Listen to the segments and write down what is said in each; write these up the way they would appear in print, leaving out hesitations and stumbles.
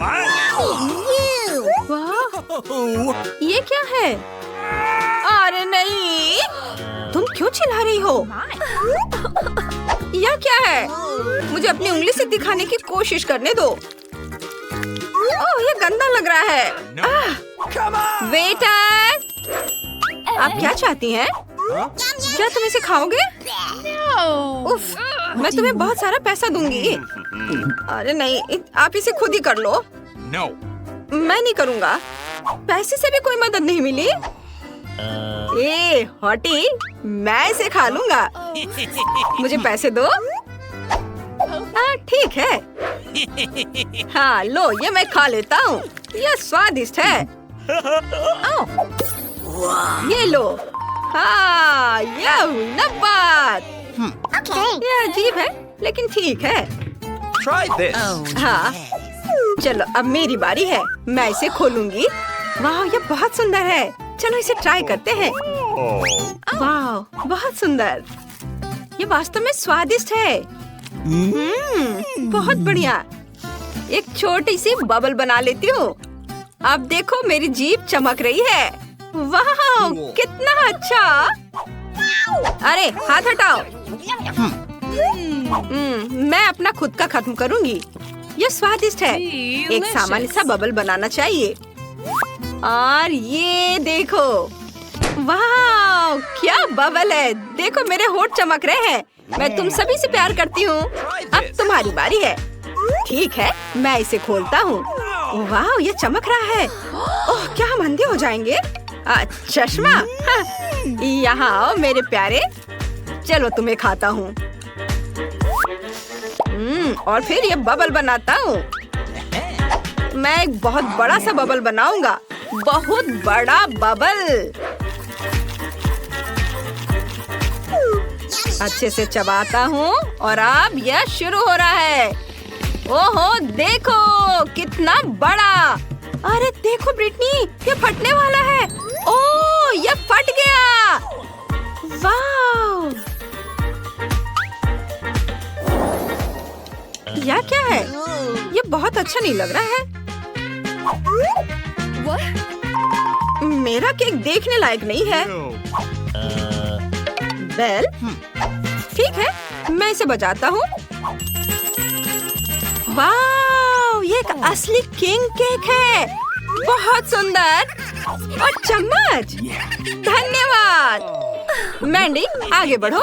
वाह, ये क्या है? अरे नहीं, तुम क्यों चिल्ला रही हो? यह क्या है? मुझे अपनी उंगली से दिखाने की कोशिश करने दो। ओह, ये गंदा लग रहा है। वेटर, आप क्या चाहती हैं? क्या तुम इसे खाओगे? उफ, मैं तुम्हें बहुत सारा पैसा दूंगी। अरे नहीं, आप इसे खुद ही कर लो। मैं नहीं करूँगा। पैसे से भी कोई मदद नहीं मिली। ए हॉटी, मैं इसे खा लूंगा। मुझे पैसे दो। ठीक है। हाँ लो, ये मैं खा लेता हूँ। यह स्वादिष्ट है। ये लो। हाँ, यह हुई ना बात। यह अजीब है, लेकिन ठीक है। हाँ, चलो अब मेरी बारी है। मैं इसे खोलूंगी। वाह, ये बहुत सुंदर है। चलो इसे ट्राई करते हैं। वाह, बहुत सुंदर। ये वास्तव में स्वादिष्ट है। बहुत बढ़िया। एक छोटी सी बबल बना लेती हूँ। अब देखो, मेरी जीभ चमक रही है। वाह, कितना अच्छा। अरे हाथ हटाओ। मैं अपना खुद का खत्म करूंगी। यह स्वादिष्ट है। एक सामान्य सा बबल बनाना चाहिए। और ये देखो, वाह, क्या बबल है। देखो, मेरे होंठ चमक रहे हैं। मैं तुम सभी से प्यार करती हूँ। अब तुम्हारी बारी है। ठीक है, मैं इसे खोलता हूँ। वाह, ये चमक रहा है। ओह, क्या हम अंधे हो जाएंगे? चश्मा। यहाँ आओ मेरे प्यारे। चलो तुम्हें खाता हूँ। और फिर ये बबल बनाता हूँ। मैं एक बहुत बड़ा सा बबल बनाऊंगा। बहुत बड़ा बबल। अच्छे से चबाता हूँ और अब यह शुरू हो रहा है। ओहो, देखो कितना बड़ा। अरे देखो ब्रिटनी, ये फटने वाला है। ओह, ये फट गया। वाह, यह क्या है? ये बहुत अच्छा नहीं लग रहा है। मेरा केक देखने लायक नहीं है। वेल, ठीक है, मैं इसे बजाता हूँ। वाह, ये एक असली किंग केक है। बहुत सुंदर। और चम्मच। धन्यवाद। मैंडी, आगे बढ़ो।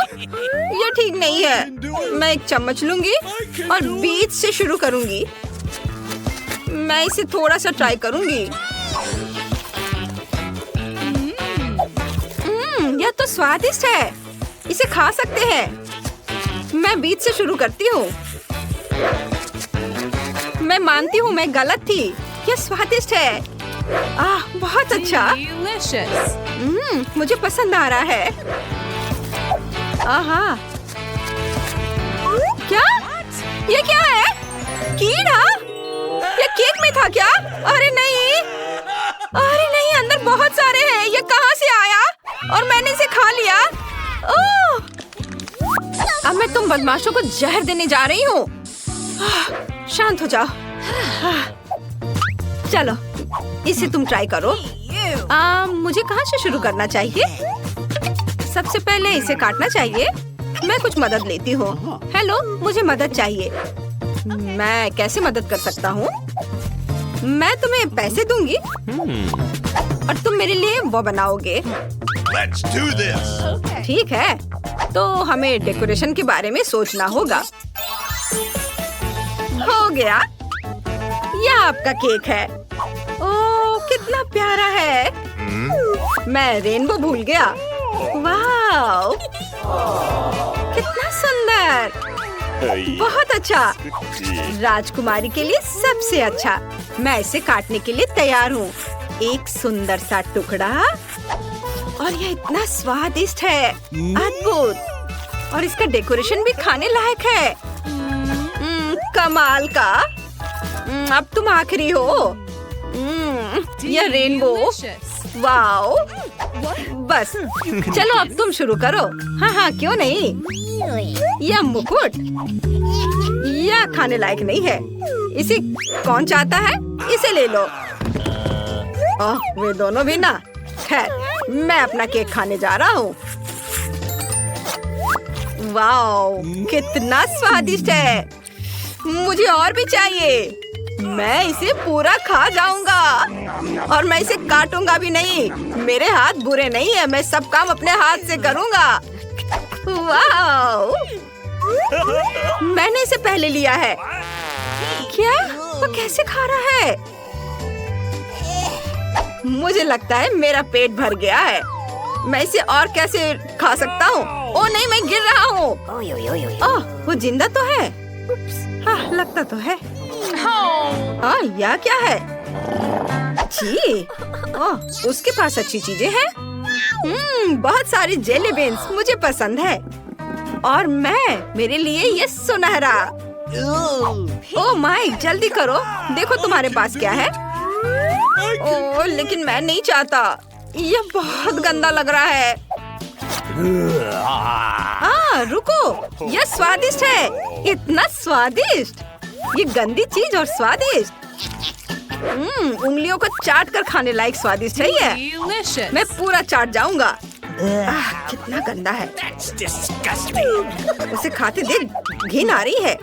ये ठीक नहीं है। मैं एक चम्मच लूंगी और बीच से शुरू करूंगी। मैं इसे थोड़ा सा ट्राई करूंगी। यह तो स्वादिष्ट है। इसे खा सकते हैं। मैं बीच से शुरू करती हूँ। मैं मानती हूँ मैं गलत थी। यह स्वादिष्ट है। बहुत अच्छा। मुझे पसंद आ रहा है। आहा, क्या? ये क्या है? कीड़ा? ये केक में था क्या? अरे नहीं, अंदर बहुत सारे हैं। ये कहाँ से आया? और मैंने इसे खा लिया। ओह! अब मैं तुम बदमाशों को जहर देने जा रही हूँ। शांत हो जाओ। चलो, इसे तुम ट्राई करो। मुझे कहाँ से शुरू करना चाहिए? सबसे पहले इसे काटना चाहिए। मैं कुछ मदद लेती हूँ। हेलो, मुझे मदद चाहिए। मैं कैसे मदद कर सकता हूँ? मैं तुम्हें पैसे दूंगी और तुम मेरे लिए वो बनाओगे। Let's do this. ठीक है, तो हमें डेकोरेशन के बारे में सोचना होगा। हो गया, यह आपका केक है। ओह, कितना प्यारा है। मैं रेनबो भूल गया। वाह, कितना सुंदर। बहुत अच्छा। राजकुमारी के लिए सबसे अच्छा। मैं इसे काटने के लिए तैयार हूँ। एक सुंदर सा टुकड़ा। और यह इतना स्वादिष्ट है। अद्भुत। और इसका डेकोरेशन भी खाने लायक है। कमाल का। अब तुम आखिरी हो। यह रेनबो। वाओ, बस चलो अब तुम शुरू करो। हाँ, क्यों नहीं। यह मुकुट, यह खाने लायक नहीं है। इसे कौन चाहता है? इसे ले लो। ओह, वे दोनों भी ना। खैर, मैं अपना केक खाने जा रहा हूँ। वाओ, कितना स्वादिष्ट है। मुझे और भी चाहिए। मैं इसे पूरा खा जाऊंगा और मैं इसे काटूंगा भी नहीं। मेरे हाथ बुरे नहीं है, मैं सब काम अपने हाथ से करूंगा। वाओ, मैंने इसे पहले लिया है। क्या? वो कैसे खा रहा है? मुझे लगता है मेरा पेट भर गया है। मैं इसे और कैसे खा सकता हूँ? ओ नहीं, मैं गिर रहा हूँ। ओह, वो जिंदा तो है। हाँ, लगता तो है। हाँ, यह क्या है? जी, ओह, उसके पास अच्छी चीजें हैं। बहुत सारी जेली बीन्स मुझे पसंद है। और मेरे लिए ये सुनहरा। ओह माइक, जल्दी करो, देखो तुम्हारे पास क्या है। ओह, लेकिन मैं नहीं चाहता। यह बहुत गंदा लग रहा है। रुको, यह स्वादिष्ट है। इतना स्वादिष्ट। ये गंदी चीज और स्वादिष्ट। उंगलियों को चाट कर खाने लायक स्वादिष्ट है ये। मैं पूरा चाट जाऊंगा। कितना गंदा है। उसे खाते देख घिन आ रही है।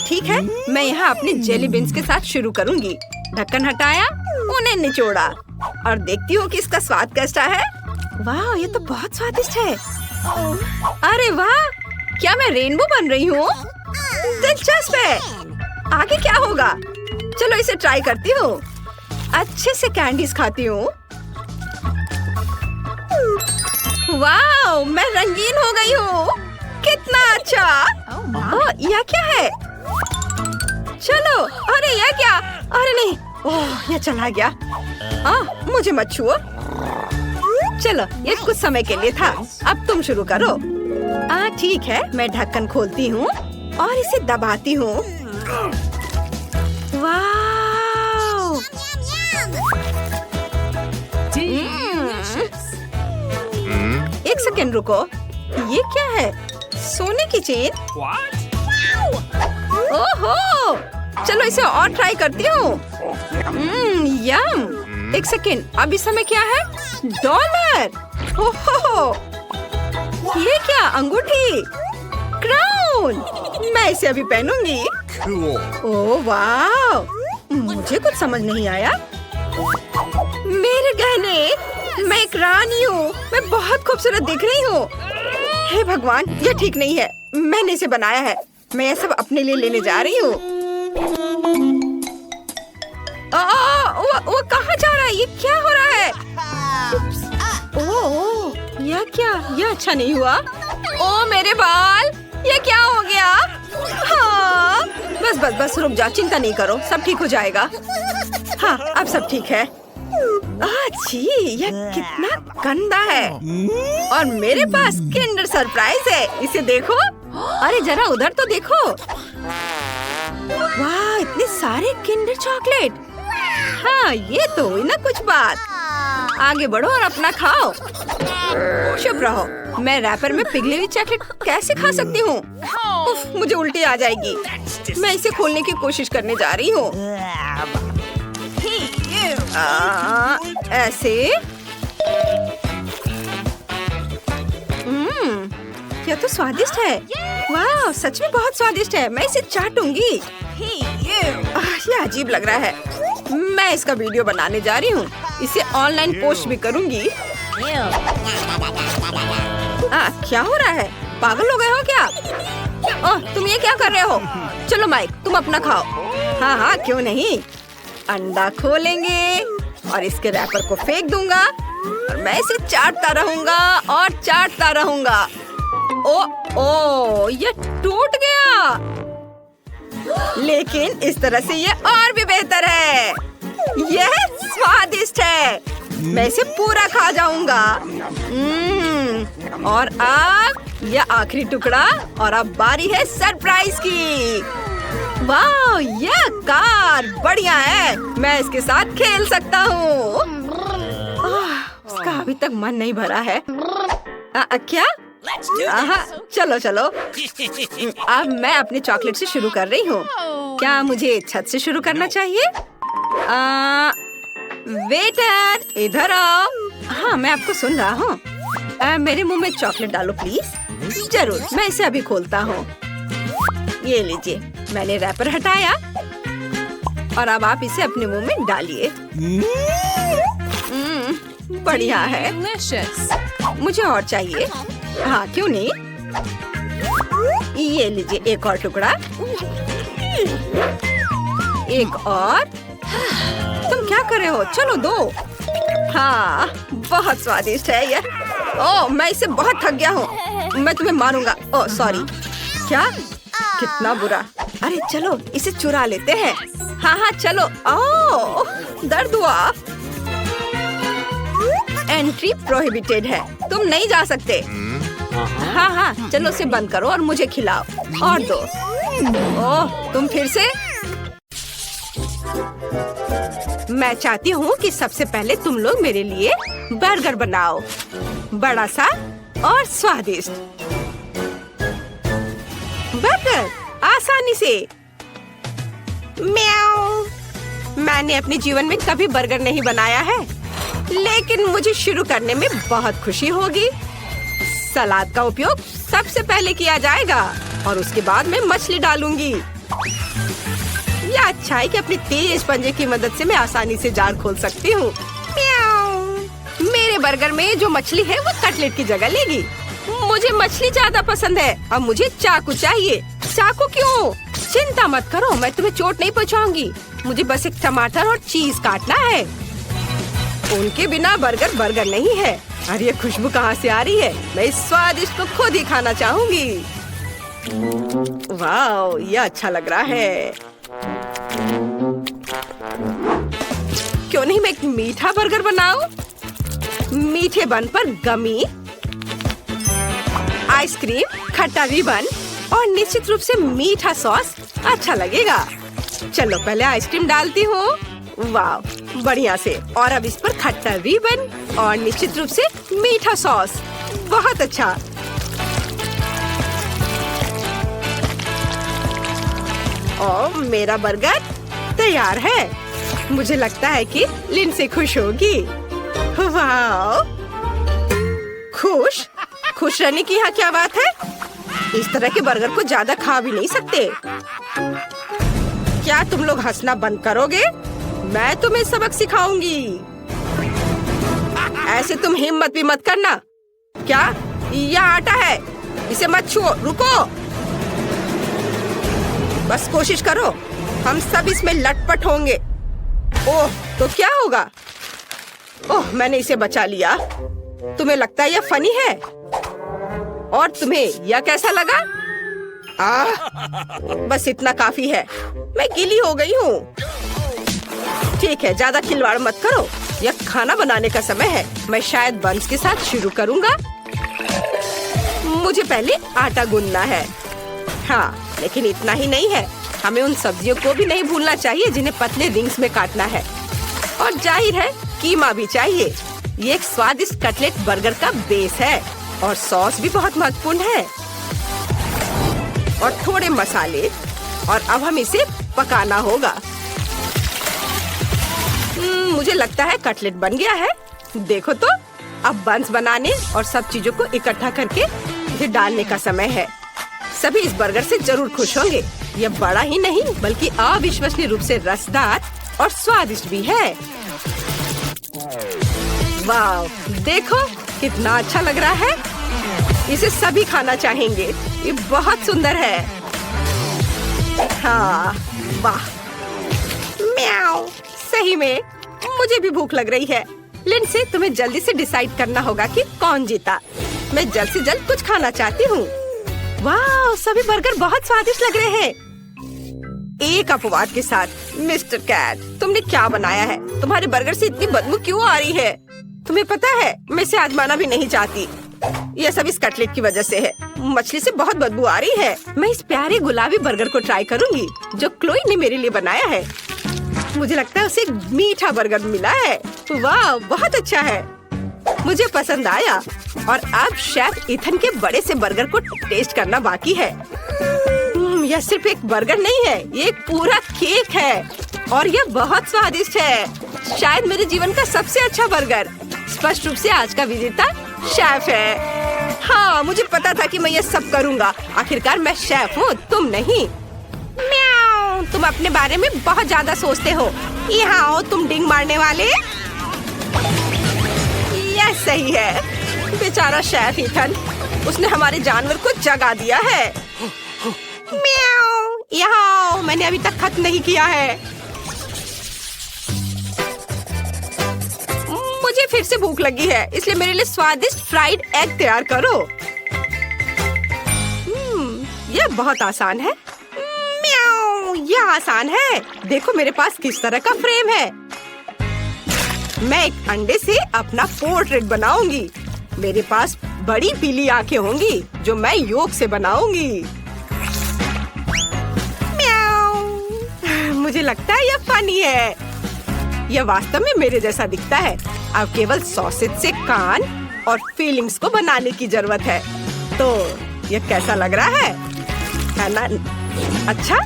ठीक है, मैं यहाँ अपने जेली बीन्स के साथ शुरू करूँगी। ढक्कन हटाया, उन्हें निचोड़ा और देखती हूँ कि इसका स्वाद कैसा है। वाह, ये तो बहुत स्वादिष्ट है। अरे वाह, क्या मैं रेनबो बन रही हूँ? दिलचस्प है। आगे क्या होगा? चलो इसे ट्राई करती हूँ। अच्छे से कैंडीज खाती हूँ। वाह, मैं रंगीन हो गई हूँ। कितना अच्छा। यह क्या है? चलो, अरे यह क्या? अरे नहीं, ओह, यह चला गया। मुझे मत छुओ। चलो, ये कुछ समय के लिए था। अब तुम शुरू करो। ठीक है, मैं ढक्कन खोलती हूँ और इसे दबाती हूँ। वाह! एक सेकंड रुको, ये क्या है? सोने की चेन? ओहो! चलो इसे और ट्राई करती हूँ। यम! एक सेकंड, अब इस समय क्या है? $1। ओहो! ये क्या? अंगूठी? क्राउन! मैं इसे अभी पहनूंगी। ओह वाह! मुझे कुछ समझ नहीं आया। मेरे गहने! मैं एक रानी हूँ। मैं बहुत खूबसूरत दिख रही हूँ। हे भगवान, यह ठीक नहीं है। मैंने इसे बनाया है। मैं यह सब अपने लिए लेने जा रही हूँ। वो कहाँ जा रहा है? ये क्या हो रहा है? ओह, यह क्या? यह अच्छा नहीं हुआ। ओ मेरे बाल! यह क्या हो गया? हाँ, बस रुक जा, चिंता नहीं करो, सब ठीक हो जाएगा। हाँ, अब सब ठीक है। छी, यह कितना गंदा है। और मेरे पास किंडर सरप्राइज है। इसे देखो। अरे जरा उधर तो देखो। वाह, इतने सारे किंडर चॉकलेट। हाँ, ये तो हुई ना कुछ बात। आगे बढ़ो और अपना खाओ। चुप रहो। मैं रैपर में पिघली हुई चॉकलेट कैसे खा सकती हूँ? उफ, मुझे उल्टी आ जाएगी। मैं इसे खोलने की कोशिश करने जा रही हूँ। ऐसे। यह तो स्वादिष्ट है। वाह, सच में बहुत स्वादिष्ट है। मैं इसे चाटूंगी। यह अजीब लग रहा है। मैं इसका वीडियो बनाने जा रही हूँ। इसे ऑनलाइन पोस्ट भी करूंगी। क्या हो रहा है? पागल हो गए हो क्या? तुम ये क्या कर रहे हो? चलो माइक, तुम अपना खाओ। हाँ, क्यों नहीं। अंडा खोलेंगे और इसके रैपर को फेंक दूंगा और मैं इसे चाटता रहूंगा और चाटता रहूंगा। ओ, ये टूट गया। लेकिन इस तरह से ये और भी बेहतर है। यह स्वादिष्ट है। मैं इसे पूरा खा जाऊंगा। और अब यह आखिरी टुकड़ा। और अब बारी है सरप्राइज की। वाह, यह कार बढ़िया है। मैं इसके साथ खेल सकता हूँ। उसका अभी तक मन नहीं भरा है। क्या? आहा, चलो चलो। अब मैं अपने चॉकलेट से शुरू कर रही हूँ। क्या मुझे छत से शुरू करना चाहिए? वेटर, इधर आओ। हाँ, मैं आपको सुन रहा हूँ। मेरे मुंह में चॉकलेट डालो प्लीज। जरूर, मैं इसे अभी खोलता हूँ। ये लीजिए, मैंने रैपर हटाया और अब आप इसे अपने मुंह में डालिए। बढ़िया है। मुझे और चाहिए। हाँ, क्यों नहीं? ये लीजिए एक और टुकड़ा। एक और। तुम क्या कर रहे हो? चलो दो। हाँ, बहुत स्वादिष्ट है यह। ओह, मैं इसे बहुत थक गया हूँ। मैं तुम्हें मारूंगा। Oh sorry. क्या? कितना बुरा। अरे चलो इसे चुरा लेते हैं। हाँ हाँ चलो। ओह, दर्द हुआ। एंट्री प्रोहिबिटेड है। तुम नहीं जा सकते। हाँ हाँ, चलो इसे बंद करो और मुझे खिलाओ। और दो। ओह, तुम फिर से? मैं चाहती हूँ कि सबसे पहले तुम लोग मेरे लिए बर्गर बनाओ, बड़ा सा और स्वादिष्ट। बर्गर आसानी से। म्याऊ। मैंने अपने जीवन में कभी बर्गर नहीं बनाया है, लेकिन मुझे शुरू करने में बहुत खुशी होगी। सलाद का उपयोग सबसे पहले किया जाएगा और उसके बाद मैं मछली डालूंगी। यह अच्छा है कि अपनी तेज पंजे की मदद से मैं आसानी से जार खोल सकती हूँ। मेरे बर्गर में जो मछली है वो कटलेट की जगह लेगी। मुझे मछली ज्यादा पसंद है। अब मुझे चाकू चाहिए। चाकू क्यों? चिंता मत करो, मैं तुम्हें चोट नहीं पहुँचाऊंगी। मुझे बस एक टमाटर और चीज काटना है। उनके बिना बर्गर बर्गर नहीं है। अरे ये खुशबू कहाँ से आ रही है? मैं इस स्वादिष्ट को खुद ही खाना चाहूंगी। वाह, ये अच्छा लग रहा है। क्यों नहीं मैं एक मीठा बर्गर बनाऊं? मीठे बन पर गमी, आइसक्रीम, खट्टा रिबन और निश्चित रूप से मीठा सॉस अच्छा लगेगा। चलो पहले आइसक्रीम डालती हूँ। वाह, बढ़िया से। और अब इस पर खट्टा रिबन और निश्चित रूप से मीठा सॉस। बहुत अच्छा। और मेरा बर्गर तैयार है। मुझे लगता है कि लिंडसे खुश होगी। वाह, खुश? खुश रहने की यहाँ क्या बात है? इस तरह के बर्गर को ज्यादा खा भी नहीं सकते। क्या तुम लोग हंसना बंद करोगे? मैं तुम्हें सबक सिखाऊंगी। ऐसे तुम हिम्मत भी मत करना। क्या? यह आटा है, इसे मत छुओ। रुको, बस कोशिश करो। हम सब इसमें लटपट होंगे। ओह, तो क्या होगा? ओह, मैंने इसे बचा लिया। तुम्हें लगता है यह फनी है? और तुम्हें यह कैसा लगा? बस इतना काफी है। मैं गीली हो गई हूँ। ठीक है, ज्यादा खिलवाड़ मत करो। यह खाना बनाने का समय है। मैं शायद बंस के साथ शुरू करूँगा। मुझे पहले आटा गूंदना है। हाँ, लेकिन इतना ही नहीं है। हमें उन सब्जियों को भी नहीं भूलना चाहिए जिन्हें पतले रिंग्स में काटना है। और जाहिर है कीमा भी चाहिए। ये एक स्वादिष्ट कटलेट बर्गर का बेस है और सॉस भी बहुत महत्वपूर्ण है। और थोड़े मसाले। और अब हम इसे पकाना होगा। मुझे लगता है कटलेट बन गया है। देखो तो, अब बंस बनाने और सब चीजों को इकट्ठा करके इसे डालने का समय है। सभी इस बर्गर से जरूर खुश होंगे। यह बड़ा ही नहीं बल्कि अविश्वसनीय रूप से रसदार और स्वादिष्ट भी है। वाह, देखो कितना अच्छा लग रहा है। इसे सभी खाना चाहेंगे। ये बहुत सुंदर है। हाँ, वाह। म्याऊ। सही में मुझे भी भूख लग रही है। लिंडसे, तुम्हें जल्दी से डिसाइड करना होगा कि कौन जीता। मैं जल्द से जल्द कुछ खाना चाहती हूँ। वाह, सभी बर्गर बहुत स्वादिष्ट लग रहे हैं। एक अपवाद के साथ। मिस्टर कैट, तुमने क्या बनाया है? तुम्हारे बर्गर से इतनी बदबू क्यों आ रही है? तुम्हें पता है, मैं इसे आजमाना भी नहीं चाहती। यह सब इस कटलेट की वजह से है। मछली से बहुत बदबू आ रही है। मैं इस प्यारे गुलाबी बर्गर को ट्राई करूंगी जो क्लोई ने मेरे लिए बनाया है। मुझे लगता है उसे मीठा बर्गर मिला है। वाह, बहुत अच्छा है। मुझे पसंद आया। और अब शेफ इथन के बड़े से बर्गर को टेस्ट करना बाकी है। यह सिर्फ एक बर्गर नहीं है, ये एक पूरा केक है और यह बहुत स्वादिष्ट है। शायद मेरे जीवन का सबसे अच्छा बर्गर। स्पष्ट रूप से आज का विजेता शेफ है। हाँ, मुझे पता था कि मैं ये सब करूँगा। आखिरकार मैं शेफ हूँ, तुम नहीं। म्याऊ, तुम अपने बारे में बहुत ज्यादा सोचते हो। यहाँ आओ तुम डिंग मारने वाले। यह सही है। बेचारा शेफ इथन, उसने हमारे जानवर को जगा दिया है। म्याऊ, यहाँ आओ, मैंने अभी तक खत्म नहीं किया है। मुझे फिर से भूख लगी है, इसलिए मेरे लिए स्वादिष्ट फ्राइड एग तैयार करो। यह बहुत आसान है। म्याऊ, यह आसान है। देखो मेरे पास किस तरह का फ्रेम है। मैं एक अंडे से अपना पोर्ट्रेट बनाऊंगी। मेरे पास बड़ी पीली आंखें होंगी जो मैं योग से बनाऊंगी। म्याऊ, मुझे लगता है यह फनी है। यह वास्तव में मेरे जैसा दिखता है। अब केवल सॉसेज से कान और फीलिंग्स को बनाने की जरूरत है। तो यह कैसा लग रहा है ना? अच्छा,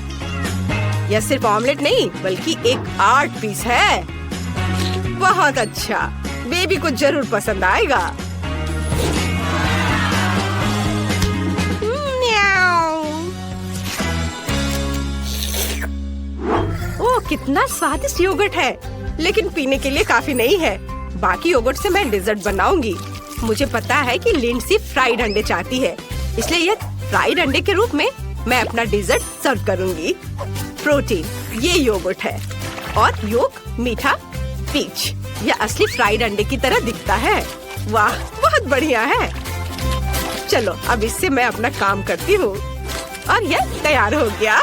यह सिर्फ ऑमलेट नहीं बल्कि एक आर्ट पीस है। बहुत अच्छा, बेबी को जरूर पसंद आएगा। ओह, कितना स्वादिष्ट योगर्ट है, लेकिन पीने के लिए काफी नहीं है। बाकी योगर्ट से मैं डेजर्ट बनाऊंगी। मुझे पता है कि लिंडसी फ्राइड अंडे चाहती है, इसलिए यह फ्राइड अंडे के रूप में मैं अपना डेजर्ट सर्व करूंगी। प्रोटीन, ये योगर्ट है और योग मीठा पीच। यह असली फ्राइड अंडे की तरह दिखता है। वाह, बहुत बढ़िया है। चलो अब इससे मैं अपना काम करती हूँ और यह तैयार हो गया।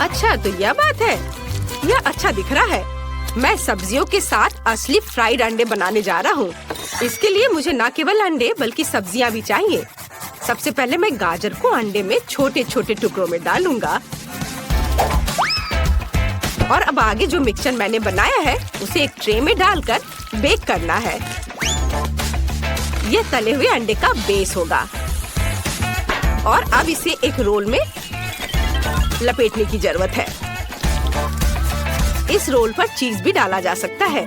अच्छा, तो यह बात है, यह अच्छा दिख रहा है। मैं सब्जियों के साथ असली फ्राइड अंडे बनाने जा रहा हूँ। इसके लिए मुझे न केवल अंडे बल्कि सब्जियाँ भी चाहिए। सबसे पहले मैं गाजर को अंडे में छोटे छोटे टुकड़ों में डालूंगा और अब आगे जो मिक्सचर मैंने बनाया है उसे एक ट्रे में डालकर बेक करना है। यह तले हुए अंडे का बेस होगा और अब इसे एक रोल में लपेटने की जरूरत है। इस रोल पर चीज भी डाला जा सकता है।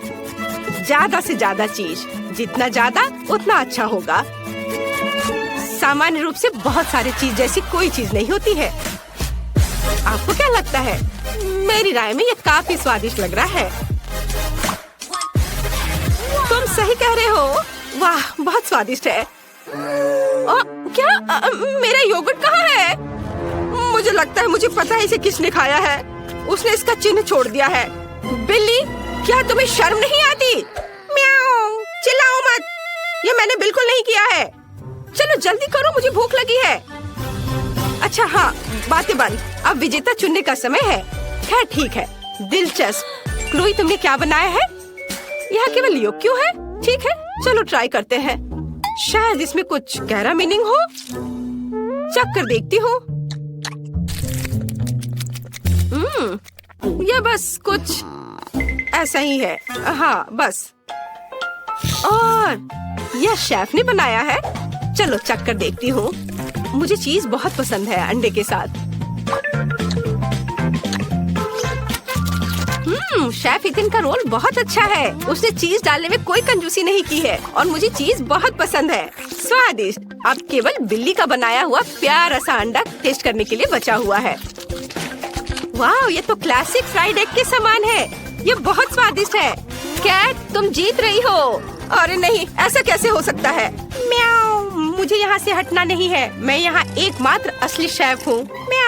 ज्यादा से ज्यादा चीज, जितना ज्यादा उतना अच्छा होगा। सामान्य रूप से बहुत सारी चीज जैसी कोई चीज नहीं होती है। आपको क्या लगता है? मेरी राय में ये काफी स्वादिष्ट लग रहा है। तुम सही कह रहे हो। वाह, बहुत स्वादिष्ट है। क्या मेरा योगर्ट कहाँ है? मुझे लगता है मुझे पता है इसे किसने खाया है। उसने इसका चिन्ह छोड़ दिया है। बिल्ली, क्या तुम्हें शर्म नहीं आती? म्याऊ, चिल्लाओ मत। ये मैंने बिल्कुल नहीं किया है। चलो जल्दी करो, मुझे भूख लगी है। अच्छा हाँ, बातें बंद। अब विजेता चुनने का समय है। खैर ठीक है। दिलचस्प। क्लोई, तुमने क्या बनाया है? यह केवल योग क्यों है? ठीक है, चलो ट्राई करते हैं। शायद इसमें कुछ गहरा मीनिंग हो। चख कर देखती हूँ। यह बस कुछ ऐसा ही है। हाँ बस। और यह शेफ ने बनाया है। चलो चख कर देखती हूँ। मुझे चीज बहुत पसंद है अंडे के साथ। शेफ इथन का रोल बहुत अच्छा है। उसने चीज डालने में कोई कंजूसी नहीं की है और मुझे चीज बहुत पसंद है। स्वादिष्ट। अब केवल बिल्ली का बनाया हुआ प्यारा सा अंडा टेस्ट करने के लिए बचा हुआ है। वाह, ये तो क्लासिक फ्राइड एग के समान है। ये बहुत स्वादिष्ट है। कैट, तुम जीत रही हो। अरे नहीं, ऐसा कैसे हो सकता है? म्याऊ, मुझे यहाँ से हटना नहीं है। मैं यहाँ एकमात्र असली शेफ हूँ। म्याऊ।